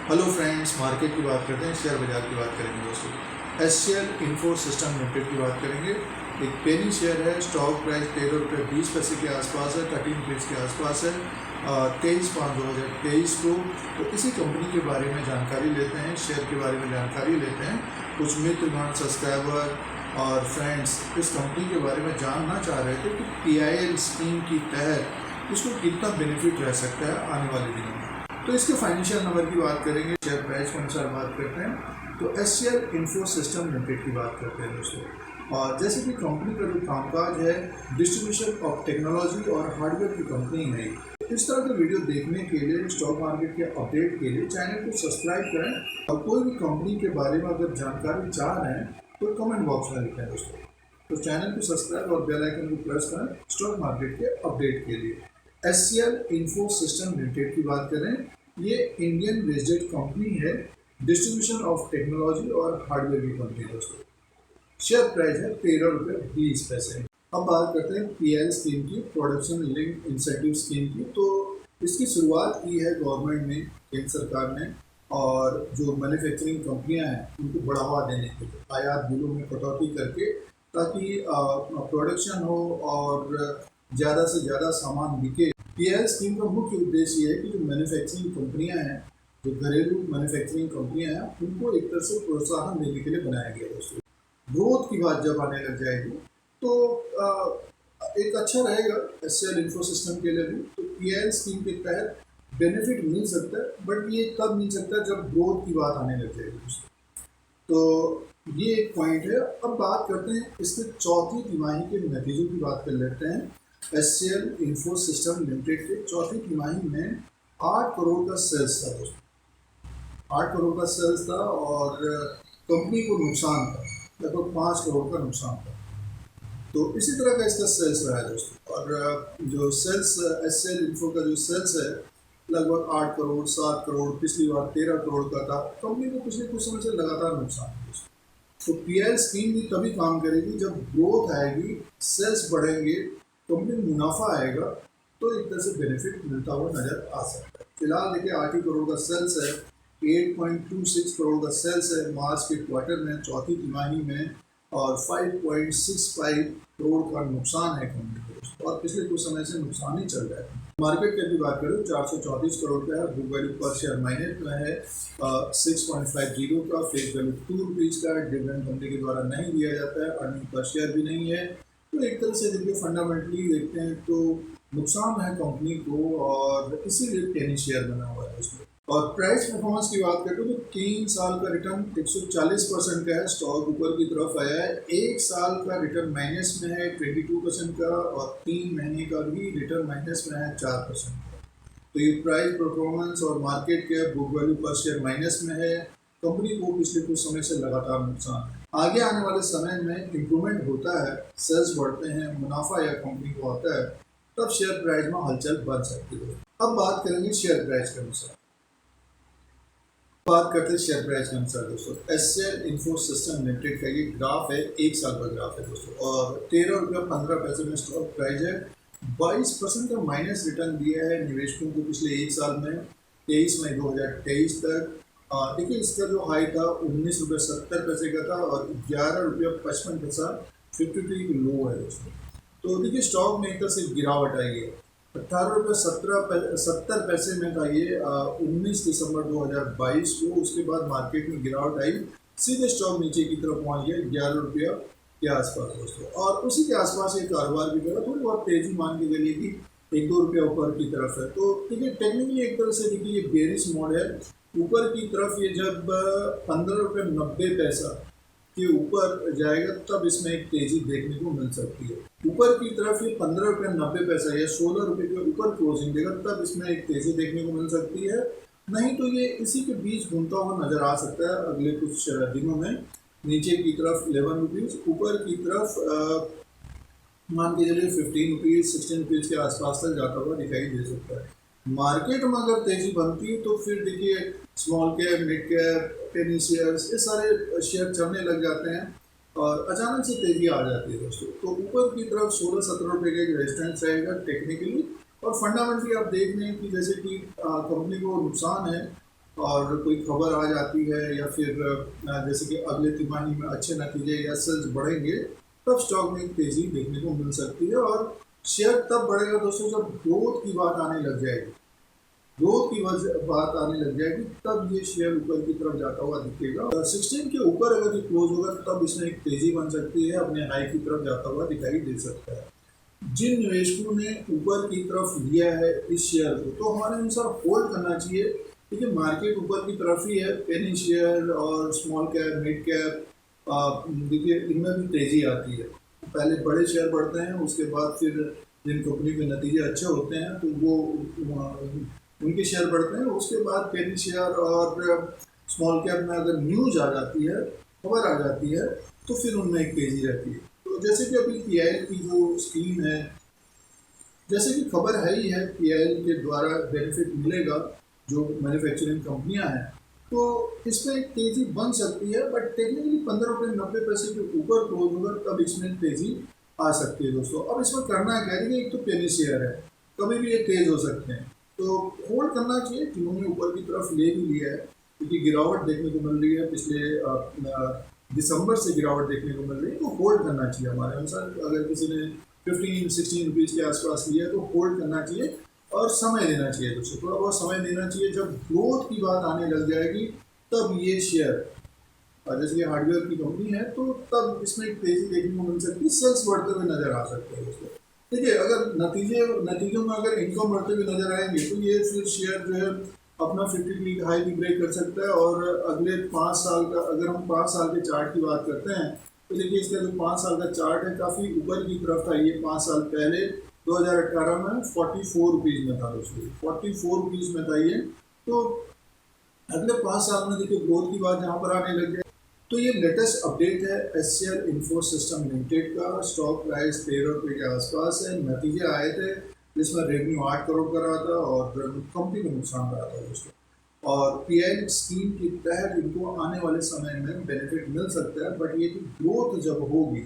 Hello friends, market की बात करते हैं, शेयर बाजार की बात करेंगे दोस्तों। एचसीएल इन्फो सिस्टम लिमिटेड की बात करेंगे। एक पेनी शेयर है, स्टॉक प्राइस ₹13.20 के आसपास है, 13 के आसपास है, 23/5/2023 को। तो इसी कंपनी के बारे में जानकारी लेते हैं, शेयर के बारे में जानकारी लेते हैं। कुछ मित्रगण, सब्सक्राइबर और फ्रेंड्स इस कंपनी के बारे में जानना चाह रहे थे कि पीआईएल स्कीम की तहत इसको कितना बेनिफिट रह सकता है आने वाले दिनों में। तो इसके फाइनेंशियल नंबर की बात करेंगे, शेयर प्राइस के अनुसार बात करते हैं। तो एचसीएल इन्फो सिस्टम लिमिटेड की बात करते हैं दोस्तों। और जैसे कि कंपनी का जो कामकाज है, डिस्ट्रीब्यूशन ऑफ टेक्नोलॉजी और हार्डवेयर की कंपनी है। इस तरह के वीडियो देखने के लिए, स्टॉक मार्केट के अपडेट के लिए चैनल को सब्सक्राइब करें। और कोई भी कंपनी के बारे में अगर जानकारी चाह रहे हैं तो कमेंट बॉक्स में लिखें दोस्तों। तो चैनल को सब्सक्राइब और बेल आइकन को प्रेस करें स्टॉक मार्केट के अपडेट के लिए। एचसीएल इन्फो सिस्टम लिमिटेड की बात करें, ये इंडियन बेस्ड कंपनी है, डिस्ट्रीब्यूशन ऑफ टेक्नोलॉजी और हार्डवेयर की कंपनी दोस्तों। शेयर प्राइस है ₹13.20। अब बात करते हैं पीएल स्कीम की, प्रोडक्शन लिंक इंसेंटिव स्कीम की। तो इसकी शुरुआत की है गवर्नमेंट ने, केंद्र सरकार ने। और जो मैन्युफैक्चरिंग कंपनियां हैं उनको बढ़ावा देने के लिए आयात बिलों में कटौती करके, ताकि प्रोडक्शन हो और ज़्यादा से ज़्यादा सामान बिके। पीएल स्कीम का मुख्य उद्देश्य ये है कि जो मैन्युफैक्चरिंग कंपनियां हैं, जो घरेलू मैन्युफैक्चरिंग कंपनियां हैं, उनको एक तरह से प्रोत्साहन देने के लिए बनाया गया दोस्तों। ग्रोथ की बात जब आने लग जाएगी तो एक अच्छा रहेगा एचसीएल इन्फो सिस्टम के लिए भी। तो पीएल स्कीम के तहत बेनिफिट मिल सकता है, बट ये तब मिल सकता है जब ग्रोथ की बात आने लग जाएगी दोस्तों। तो ये एक पॉइंट है। अब बात करते हैं इसके चौथी तिमाही के नतीजों की बात कर लेते हैं। एचसीएल इन्फो सिस्टम लिमिटेड के चौथी तिमाही में 8 करोड़ का सेल्स था दोस्तों। 8 करोड़ का सेल्स था और कंपनी को नुकसान था, लगभग 5 करोड़ का नुकसान था। तो इसी तरह का इसका सेल्स रहा है दोस्तों। और जो सेल्स एचसीएल इन्फो का जो सेल्स है, लगभग 8 करोड़ 7 करोड़, पिछली बार 13 करोड़ का था। कंपनी को पिछले कुछ समय से लगातार नुकसान है दोस्तों। तो पीएल स्कीम भी तभी काम करेगी जब ग्रोथ आएगी, सेल्स बढ़ेंगे, कंपनी में मुनाफा आएगा, तो एक तरह से बेनिफिट मिलता हुआ नजर आ सकता है। फिलहाल देखिए 8 ही करोड़ का सेल्स है, 8.26 करोड़ का सेल्स है मार्च के क्वार्टर में, चौथी तिमाही में। और 5.65 करोड़ का नुकसान है कंपनी को, और पिछले कुछ समय से नुकसान ही चल रहा है। मार्केट कैप की बात करें 434 करोड़ का है, बुक वैल्यू पर शेयर माइनस में है 6.50 का, फेस वैल्यू ₹2 का है। डिविडेंड कंपनी के द्वारा नहीं दिया जाता है, अर्निंग पर शेयर भी नहीं है। तो एक तरह से देखिए फंडामेंटली देखते हैं तो नुकसान है कंपनी को, और इसीलिए पेनी शेयर बना हुआ है उसमें। और प्राइस परफॉर्मेंस की बात करें तो 3 साल का रिटर्न 140% का है, स्टॉक ऊपर की तरफ आया है। 1 साल का रिटर्न माइनस में है 22% का, और 3 महीने का भी रिटर्न माइनस में है 4% का। तो ये प्राइस परफॉर्मेंस और मार्केट कैप, बुक वैल्यू पर शेयर माइनस में है। कंपनी को पिछले कुछ समय से लगातार नुकसान है। आगे आने वाले समय में इंप्रूवमेंट होता है, सेल्स बढ़ते हैं, मुनाफा या कंपनी को आता है, तब शेयर प्राइस में हलचल बन सकती है। अब बात करेंगे शेयर प्राइस के अनुसार। बात करते हैं शेयर प्राइस के अनुसार दोस्तों। एचसीएल इन्फो सिस्टम लिमिटेड का ये ग्राफ है, 1 साल का ग्राफ है दोस्तों, और ₹13.15 में स्टॉक प्राइस है। 22% का माइनस रिटर्न दिया है निवेशकों को पिछले 1 साल में, 23 मई 2023 तक। देखिए इसका जो हाई था ₹19.70 का था, और ₹11.55 52 लो है दोस्तों। तो देखिए स्टॉक में एक तरह से गिरावट आई है। ₹18.70 में था ये 19 दिसंबर 2022 को। उसके बाद मार्केट में गिरावट आई, सीधे स्टॉक नीचे की तरफ पहुंच गया ₹11 के आसपास दोस्तों। और उसी के आसपास ये कारोबार भी करा, थोड़ी बहुत तेजी मान के चलिए कि ₹1-2 ऊपर की तरफ है। तो देखिए टेक्निकली एक तरह से देखिए ये बेरिश मोड है। ऊपर की तरफ ये जब ₹15.90 के ऊपर जाएगा तब इसमें एक तेजी देखने को मिल सकती है। ऊपर की तरफ ये ₹15.90 या ₹16 के ऊपर क्लोजिंग देगा, तब इसमें एक तेजी देखने को मिल सकती है। नहीं तो ये इसी के बीच घूमता हुआ नजर आ सकता है अगले कुछ दिनों में। नीचे की तरफ ₹11, ऊपर की तरफ मान के चलिए ₹15, ₹16 के आसपास तक जाता हुआ दिखाई दे सकता है। मार्केट में अगर तेजी बनती है तो फिर देखिए स्मॉल कैप, मिड कैप, पेनी शेयर्स, ये सारे शेयर चढ़ने लग जाते हैं और अचानक से तेजी आ जाती है दोस्तों। तो ऊपर की तरफ ₹16-17 का एक रेजिस्टेंस रहेगा टेक्निकली। और फंडामेंटली आप देख रहे हैं कि जैसे कि कंपनी को नुकसान है, और कोई खबर आ जाती है या फिर जैसे कि अगले तिमाही में अच्छे नतीजे या सेल्स बढ़ेंगे, तब स्टॉक में एक तेज़ी देखने को मिल सकती है। और शेयर तब बढ़ेगा दोस्तों जब ग्रोथ की बात आने लग जाएगी, बात आने लग जाएगी, तब ये शेयर ऊपर की तरफ जाता हुआ दिखेगा। 16 के ऊपर अगर ये क्लोज होगा तब इसमें एक तेज़ी बन सकती है, अपने हाई की तरफ जाता हुआ दिखाई दे सकता है। जिन निवेशकों ने ऊपर की तरफ लिया है इस शेयर को, तो हमारे अनुसार होल्ड करना चाहिए, क्योंकि मार्केट ऊपर की तरफ ही है। पेनी शेयर और स्मॉल कैप, मिड कैप, देखिए इनमें भी तेज़ी आती है। पहले बड़े शेयर बढ़ते हैं, उसके बाद फिर जिन कंपनी के नतीजे अच्छे होते हैं तो वो उनके शेयर बढ़ते हैं। उसके बाद पेनी शेयर और स्मॉल कैप में अगर न्यूज आ जाती है, खबर आ जाती है, तो फिर उनमें एक तेज़ी रहती है। तो जैसे कि अभी पीआईएल की जो स्कीम है, जैसे कि खबर है ही है, पीआईएल के द्वारा बेनिफिट मिलेगा जो मैन्युफैक्चरिंग कंपनियां हैं, तो इसमें एक तेज़ी बन सकती है। बट टेक्निकली 15 रुपये 90 पैसे के ऊपर क्लोज होगा तब इसमें तेज़ी आ सकती है दोस्तों। अब इसमें करना क्या है, एक तो पेनी शेयर है, कभी भी ये तेज़ हो सकते हैं, तो होल्ड करना चाहिए। जिन्होंने ऊपर की तरफ ले भी लिया है, क्योंकि गिरावट देखने को मिल रही है, पिछले दिसंबर से गिरावट देखने को मिल रही है, तो होल्ड करना चाहिए हमारे अनुसार। अगर किसी ने 15-16 रुपीज़ के आसपास लिया तो होल्ड करना चाहिए और समय देना चाहिए दोस्तों, थोड़ा बहुत समय देना चाहिए। जब ग्रोथ की बात आने लग जाएगी तब ये शेयर, जैसे कि हार्डवेयर की कंपनी है, तो तब इसमें एक तेज़ी देखने को मिल सकती है, सेल्स बढ़ते हुए नजर आ सकते हैं दोस्तों। ठीक है, अगर नतीजों में अगर इनकम बढ़ते हुए नजर आएंगे तो ये फिर शेयर जो है अपना 50 वीक हाई भी ब्रेक कर सकता है। और अगले 5 साल का, अगर हम 5 साल के चार्ट की बात करते हैं, तो देखिए इसका जो 5 साल का चार्ट है काफ़ी ऊपर की तरफ था। ये 5 साल पहले 2018 में 44 रुपीज़ में था दोस्तों, 44 रुपीज़ में था ये। तो अगले 5 साल में देखिए ग्रोथ की बात यहाँ पर आने लग जाए। तो ये लेटेस्ट अपडेट है एचसीएल इन्फो सिस्टम लिमिटेड का। स्टॉक प्राइस 13 रुपये के आसपास है। नतीजे आए थे जिसमें रेवेन्यू 8 करोड़ का रहा था और कंपनी को नुकसान रहा था दोस्तों। और पीआईएल स्कीम के तहत इनको आने वाले समय में बेनिफिट मिल सकता है, बट ये कि ग्रोथ जब होगी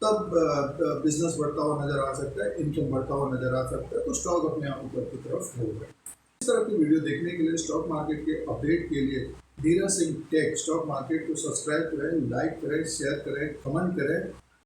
तब बिजनेस बढ़ता हुआ नजर आ सकता है, इनकम बढ़ता हुआ नजर आ सकता है, तो स्टॉक अपने आप ऊपर की तरफ होगा। इस तरह की वीडियो देखने के लिए, स्टॉक मार्केट के अपडेट के लिए Dheeraj Singh take stock market को सब्सक्राइब करें, लाइक करें, शेयर करें, कमेंट करें